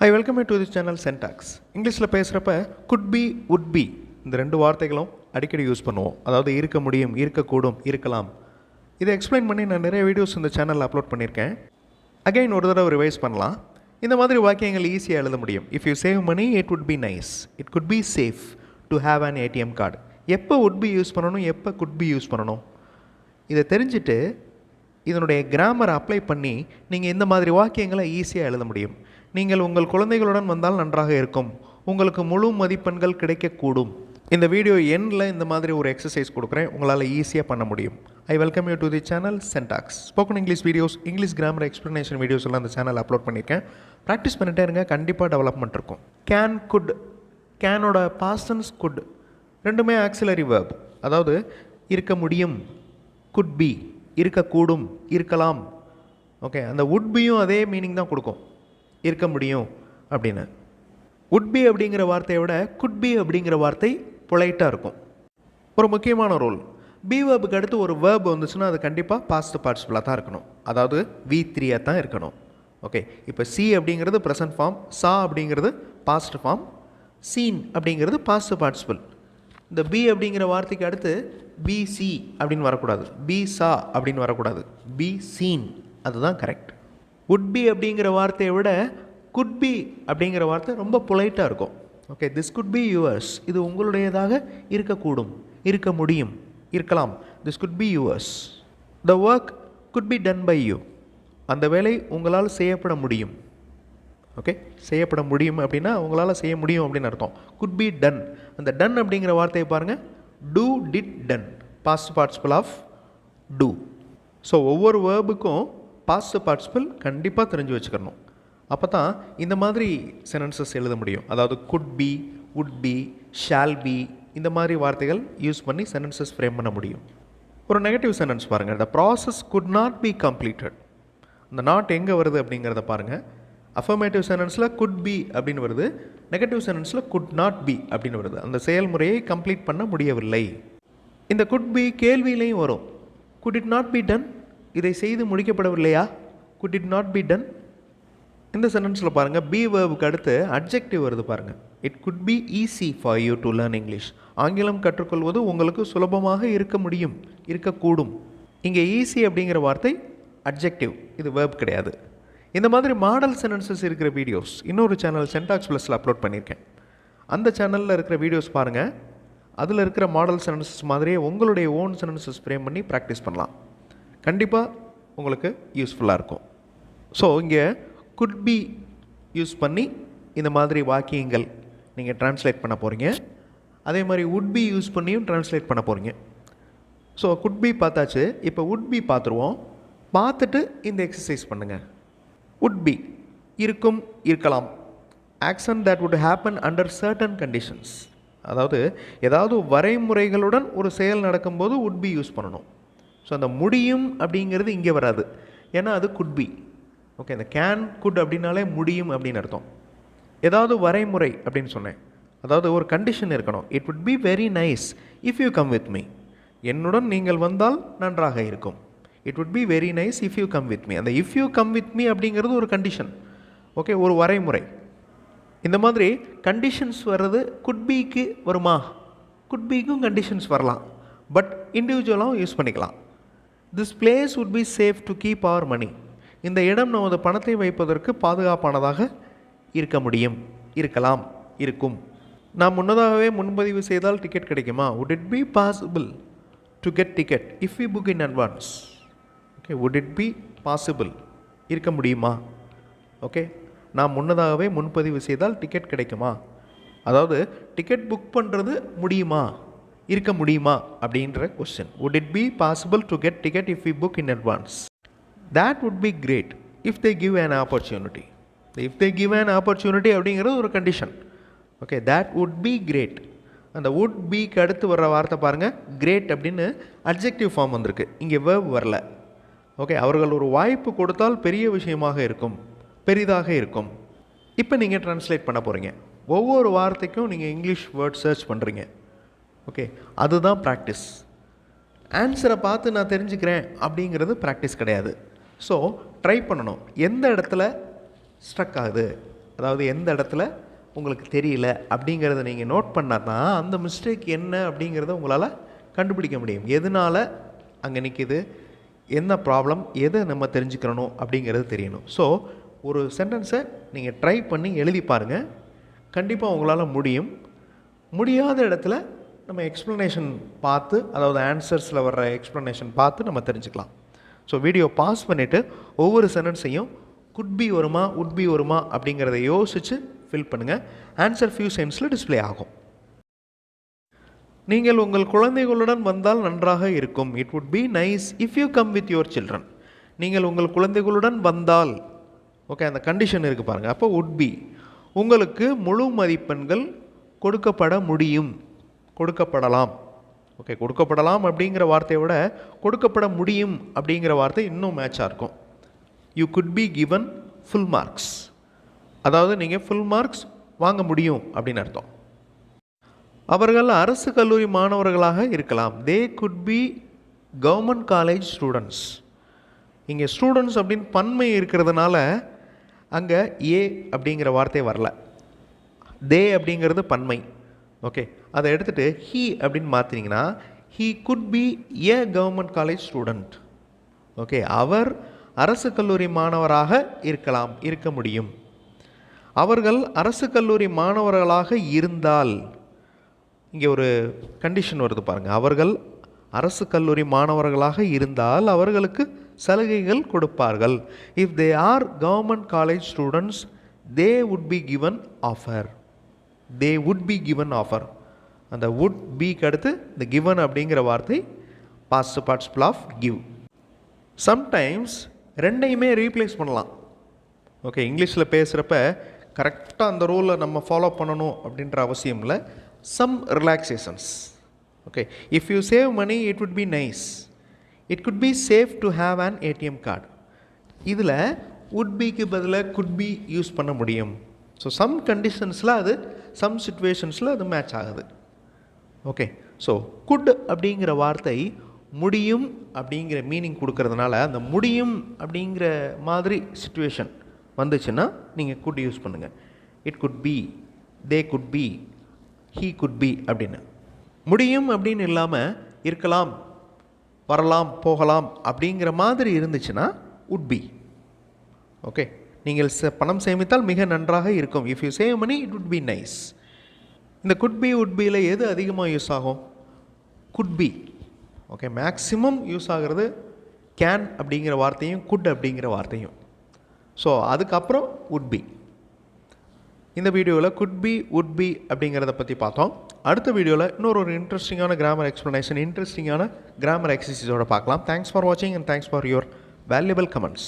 I welcome you to this channel Syntax. இங்கிலீஷில் பேசுகிறப்ப could be, would be இந்த ரெண்டு வார்த்தைகளும் அடிக்கடி யூஸ் பண்ணுவோம். அதாவது இருக்க முடியும், இருக்கக்கூடும், இருக்கலாம். இதை எக்ஸ்பிளைன் பண்ணி நான் நிறைய வீடியோஸ் இந்த சேனலில் அப்லோட் பண்ணியிருக்கேன். அகைன் ஒரு தடவை ரிவைஸ் பண்ணலாம். இந்த மாதிரி வாக்கியங்கள் ஈஸியாக எழுத முடியும். If you save money, it would be nice. It could be safe to have an ATM card. எப்போ would be யூஸ் பண்ணணும், எப்போ could be யூஸ் பண்ணணும், இதை தெரிஞ்சுட்டு இதனுடைய கிராமரை அப்ளை பண்ணி நீங்கள் இந்த மாதிரி வாக்கியங்களை ஈஸியாக எழுத முடியும். நீங்கள் உங்கள் குழந்தைகளுடன் வந்தால் நன்றாக இருக்கும், உங்களுக்கு முழு மதிப்பெண்கள் கிடைக்கக்கூடும். இந்த வீடியோ எண்டில் இந்த மாதிரி ஒரு எக்ஸசைஸ் கொடுக்குறேன், உங்களால் ஈஸியாக பண்ண முடியும். I welcome you to the channel Syntax. Spoken English videos, English grammar explanation videos எல்லாம் அந்த சேனல் அப்லோட் பண்ணியிருக்கேன். ப்ராக்டிஸ் பண்ணிட்டே இருங்க, கண்டிப்பாக டெவலப்மெண்ட் இருக்கும். கேன், குட், கேனோட பாஸ்ட் டென்ஸ் குட் ரெண்டுமே ஆக்சிலரி வேர்ப், அதாவது இருக்க முடியும், குட் பி இருக்கக்கூடும், இருக்கலாம். ஓகே, அந்த வுட் பியும் அதே மீனிங் தான் கொடுக்கும், இருக்க முடியும் அப்படின்னு. வுட் பி அப்படிங்கிற வார்த்தையை விட குட் பி அப்படிங்கிற வார்த்தை பொலைட்டாக இருக்கும். ஒரு முக்கியமான ரூல், பி வேர்புக்கு அடுத்து ஒரு வேர்ப் வந்துச்சுன்னா அது கண்டிப்பாக பாஸ்ட் பார்ட்டிசிபிளாக தான் இருக்கணும், அதாவது V3 தான் இருக்கணும். ஓகே, இப்போ சி அப்படிங்கிறது ப்ரெசன்ட் ஃபார்ம், சா அப்படிங்கிறது பாஸ்ட் ஃபார்ம், சீன் அப்படிங்கிறது பாஸ்ட் பார்ட்டிசிபிள். இந்த பி அப்படிங்கிற வார்த்தைக்கு அடுத்து பிசி அப்படின்னு வரக்கூடாது, பி சா அப்படின்னு வரக்கூடாது, பி சீன், அதுதான் கரெக்ட். வுட் பி அப்படிங்கிற வார்த்தையை விட குட் பி அப்படிங்கிற வார்த்தை ரொம்ப பொலைட்டாக இருக்கும். Okay, this could be yours, இது உங்களுடையதாக இருக்கக்கூடும், இருக்க முடியும், இருக்கலாம். This could be yours. The work could be done by you, அந்த வேலை உங்களால் செய்யப்பட முடியும். ஓகே, செய்யப்பட முடியும் அப்படின்னா உங்களால் செய்ய முடியும் அப்படின்னு அர்த்தம். குட் பி டன், அந்த டன் அப்படிங்கிற வார்த்தையை பாருங்கள், do, did, done, past participle of do. So ஒவ்வொரு வேர்புக்கும் பாஸ்ட் பார்ட்டிசிபிள் கண்டிப்பாக தெரிஞ்சு வச்சுக்கணும். அப்போ தான் இந்த மாதிரி சென்டென்சஸ் எழுத முடியும். அதாவது could be, would be, shall be, இந்த மாதிரி வார்த்தைகள் யூஸ் பண்ணி சென்டென்சஸ் ஃப்ரேம் பண்ண முடியும். ஒரு நெகட்டிவ் சென்டென்ஸ் பாருங்கள், the process could not be completed. இந்த நாட் எங்கே வருது அப்படிங்கிறத பாருங்கள். அஃபர்மேட்டிவ் சென்டென்ஸில் குட் பி அப்படின்னு வருது, நெகட்டிவ் சென்டென்ஸில் குட் நாட் பி அப்படின்னு வருது. அந்த செயல்முறையை கம்ப்ளீட் பண்ண முடியவில்லை. இந்த குட் பி கேள்வியிலையும் வரும். Could it not be done, இதை செய்து முடிக்கப்படவில்லையா, could it not be done. இந்த சென்டென்ஸில் பாருங்கள், பி வேர்புக்கு அடுத்து அட்ஜெக்டிவ் வருது பாருங்கள். It could be easy for you to learn English, ஆங்கிலம் கற்றுக்கொள்வது உங்களுக்கு சுலபமாக இருக்க முடியும், இருக்கக்கூடும். இங்கே ஈஸி அப்படிங்கிற வார்த்தை அட்ஜெக்டிவ், இது வேர்ப் கிடையாது. இந்த மாதிரி மாடல் சென்டென்சஸ் இருக்கிற வீடியோஸ் இன்னொரு சேனல் Syntax ப்ளஸில் அப்லோட் பண்ணியிருக்கேன். அந்த சேனலில் இருக்கிற வீடியோஸ் பாருங்கள். அதில் இருக்கிற மாடல் சென்டென்சஸ் மாதிரியே உங்களுடைய ஓன் சென்டென்சஸ் ஃப்ரேம் பண்ணி ப்ராக்டிஸ் பண்ணலாம். கண்டிப்பாக உங்களுக்கு யூஸ்ஃபுல்லாக இருக்கும். ஸோ இங்கே குட் பி யூஸ் பண்ணி இந்த மாதிரி வாக்கியங்கள் நீங்கள் ட்ரான்ஸ்லேட் பண்ண போகிறீங்க. அதே மாதிரி வுட் பி யூஸ் பண்ணியும் ட்ரான்ஸ்லேட் பண்ண போகிறீங்க. ஸோ குட் பி பார்த்தாச்சு, இப்போ வுட் பி பார்த்துருவோம். பார்த்துட்டு இந்த எக்ஸசைஸ் பண்ணுங்கள். வுட் பி இருக்கும், இருக்கலாம். Action that would happen under certain conditions, அதாவது ஏதாவது வரைமுறைகளுடன் ஒரு செயல் நடக்கும்போது வுட் பி யூஸ் பண்ணணும். ஸோ அந்த முடியும் அப்படிங்கிறது இங்கே வராது, ஏன்னா அது குட் பி. ஓகே, இந்த கேன், குட் அப்படின்னாலே முடியும் அப்படின்னு அர்த்தம். ஏதாவது வரைமுறை அப்படின்னு சொன்னேன், அதாவது ஒரு கண்டிஷன் இருக்கணும். It would be very nice if you come with me, என்னுடன் நீங்கள் வந்தால் நன்றாக இருக்கும். It would be very nice if you come with me, அந்த if you come with me அப்படிங்கிறது ஒரு கண்டிஷன். ஓகே, ஒரு வரைமுறை. இந்த மாதிரி கண்டிஷன்ஸ் வர்றது குட் பிக்கு வருமா, குட் பிக்கும் கண்டிஷன்ஸ் வரலாம், பட் இண்டிவிஜுவலாகவும் யூஸ் பண்ணிக்கலாம். This place would be safe to keep our money, இந்த இடம் நமது பணத்தை வைப்பதற்கு பாதுகாப்பானதாக இருக்க முடியும், இருக்கலாம், இருக்கும். நாம் முன்னதாகவே முன்பதிவு செய்தால் டிக்கெட் கிடைக்குமா, would it be possible to get ticket if we book in advance. Okay, would it be possible, இருக்க முடியுமா. ஓகே, நாம் முன்னதாகவே முன்பதிவு செய்தால் டிக்கெட் கிடைக்குமா, அதாவது டிக்கெட் புக் பண்ணுறது முடியுமா, இருக்க முடியுமா அப்படின்ற question. would it be possible to get ticket if we book in advance. that would be great if they give an opportunity. if they give an opportunity அப்படிங்கிறது ஒரு condition. Okay, that would be great. அந்த would beக்கு அடுத்து வர்ற வார்த்தை பாருங்கள், great அப்படின்னு adjective form வந்திருக்கு, இங்கே வேர்ப் வரல. ஓகே, அவர்கள் ஒரு வாய்ப்பு கொடுத்தால் பெரிய விஷயமாக இருக்கும், பெரிதாக இருக்கும். இப்போ நீங்கள் ட்ரான்ஸ்லேட் பண்ண போகிறீங்க. ஒவ்வொரு வார்த்தைக்கும் நீங்கள் இங்கிலீஷ் வேர்ட் சர்ச் பண்ணுறீங்க. ஓகே, அதுதான் ப்ராக்டிஸ். ஆன்சரை பார்த்து நான் தெரிஞ்சுக்கிறேன் அப்படிங்கிறது ப்ராக்டிஸ் கிடையாது. ஸோ ட்ரை பண்ணணும், எந்த இடத்துல ஸ்ட்ரக் ஆகுது, அதாவது எந்த இடத்துல உங்களுக்கு தெரியல அப்படிங்கிறத நீங்கள் நோட் பண்ணால் தான் அந்த மிஸ்டேக் என்ன அப்படிங்கிறத உங்களால் கண்டுபிடிக்க முடியும். எதனால் அங்கே நிற்கிது, என்ன ப்ராப்ளம், எதை நம்ம தெரிஞ்சுக்கிறணும் அப்படிங்கிறது தெரியணும். ஸோ ஒரு சென்டென்ஸை நீங்கள் ட்ரை பண்ணி எழுதி பாருங்கள், கண்டிப்பாக உங்களால் முடியும். முடியாத இடத்துல நம்ம எக்ஸ்ப்ளனேஷன் பார்த்து, அதாவது ஆன்சர்ஸில் வர்ற எக்ஸ்ப்ளனேஷன் பார்த்து நம்ம தெரிஞ்சுக்கலாம். ஸோ வீடியோ பாஸ் பண்ணிவிட்டு ஒவ்வொரு சென்டென்ஸையும் குட் பி வருமா உட் பி வருமா அப்படிங்கிறத யோசித்து ஃபில் பண்ணுங்கள். ஆன்சர் ஃபியூ செகண்ட்ஸில் டிஸ்பிளே ஆகும். நீங்கள் உங்கள் குழந்தைகளுடன் வந்தால் நன்றாக இருக்கும். It would be nice if you come with your children. நீங்கள் உங்கள் குழந்தைகளுடன் வந்தால், ஓகே, அந்த கண்டிஷன் இருக்குது பாருங்கள். அப்போ வுட் பி. உங்களுக்கு முழு மதிப்பெண்கள் கொடுக்கப்பட முடியும், கொடுக்கப்படலாம். ஓகே, கொடுக்கப்படலாம் அப்படிங்கிற வார்த்தையை விட கொடுக்கப்பட முடியும் அப்படிங்கிற வார்த்தை இன்னும் மேட்சாக இருக்கும். You could be given full marks. அதாவது நீங்கள் ஃபுல் மார்க்ஸ் வாங்க முடியும் அப்படின்னு அர்த்தம். அவர்கள் அரசு கல்லூரி மாணவர்களாக இருக்கலாம். தே could be government college students. இங்கே ஸ்டூடெண்ட்ஸ் அப்படின்னு பன்மை இருக்கிறதுனால அங்கே ஏ அப்படிங்கிற வார்த்தை வரல. தே அப்படிங்கிறது பன்மை. ஓகே, அதை எடுத்துகிட்டு ஹீ அப்படின்னு மாற்றினீங்கன்னா he could be a government college student. Okay, அவர் அரசு கல்லூரி மாணவராக இருக்கலாம், இருக்க முடியும். அவர்கள் அரசு கல்லூரி மாணவர்களாக இருந்தால், இங்கே ஒரு கண்டிஷன் வருது பாருங்கள். அவர்கள் அரசு கல்லூரி மாணவர்களாக இருந்தால் அவர்களுக்கு சலுகைகள் கொடுப்பார்கள். If they are government college students they would be given offer. They would be given offer. அந்த வுட் பிக்கு அடுத்து இந்த கிவன் அப்படிங்கிற வார்த்தை past participle of give. Sometimes ரெண்டையுமே ரீப்ளேஸ் பண்ணலாம். ஓகே, இங்கிலீஷில் பேசுகிறப்ப கரெக்டாக அந்த ரூலை நம்ம ஃபாலோ பண்ணணும் அப்படின்ற அவசியம் இல்லை. Some relaxations. Okay, if you save money it would be nice. It could be safe to have an ATM card. இதில் வுட் பிக்கு பதிலாக குட் பி யூஸ் பண்ண முடியும். ஸோ சம் கண்டிஷன்ஸில் அது, சம் சிச்சுவேஷன்ஸில் அது மேட்ச் ஆகுது. ஓகே, ஸோ குட் அப்படிங்கிற வார்த்தை முடியும் அப்படிங்கிற மீனிங் கொடுக்கறதுனால அந்த முடியும் அப்படிங்கிற மாதிரி சிச்சுவேஷன் வந்துச்சுன்னா நீங்கள் குட் யூஸ் பண்ணுங்கள். It could B, they could be, he could B அப்படின்னு. முடியும் அப்படின்னு இல்லாமல் இருக்கலாம், வரலாம், போகலாம் அப்படிங்கிற மாதிரி இருந்துச்சுன்னா உட் பி. ஓகே, நீங்கள் பணம் சேமித்தால் மிக நன்றாக இருக்கும். If you save money it would be nice. இந்த குட் பி உட் பியில் எது அதிகமாக யூஸ் ஆகும்? Could be. Okay, maximum use ஆகிறது கேன் அப்படிங்கிற வார்த்தையும் குட் அப்படிங்கிற வார்த்தையும். ஸோ அதுக்கப்புறம் உட் பி. இந்த வீடியோவில் குட் பி உட் பி அப்படிங்கிறத பற்றி பார்த்தோம். அடுத்த வீடியோவில் இன்னொரு இன்ட்ரெஸ்டிங்கான கிராமர் எக்ஸ்ப்ளனேஷன், இன்ட்ரெஸ்டிங்கான கிராமர் எக்ஸசைஸோடு பார்க்கலாம். தேங்க்ஸ் ஃபார் வாட்சிங் and thanks for your valuable comments.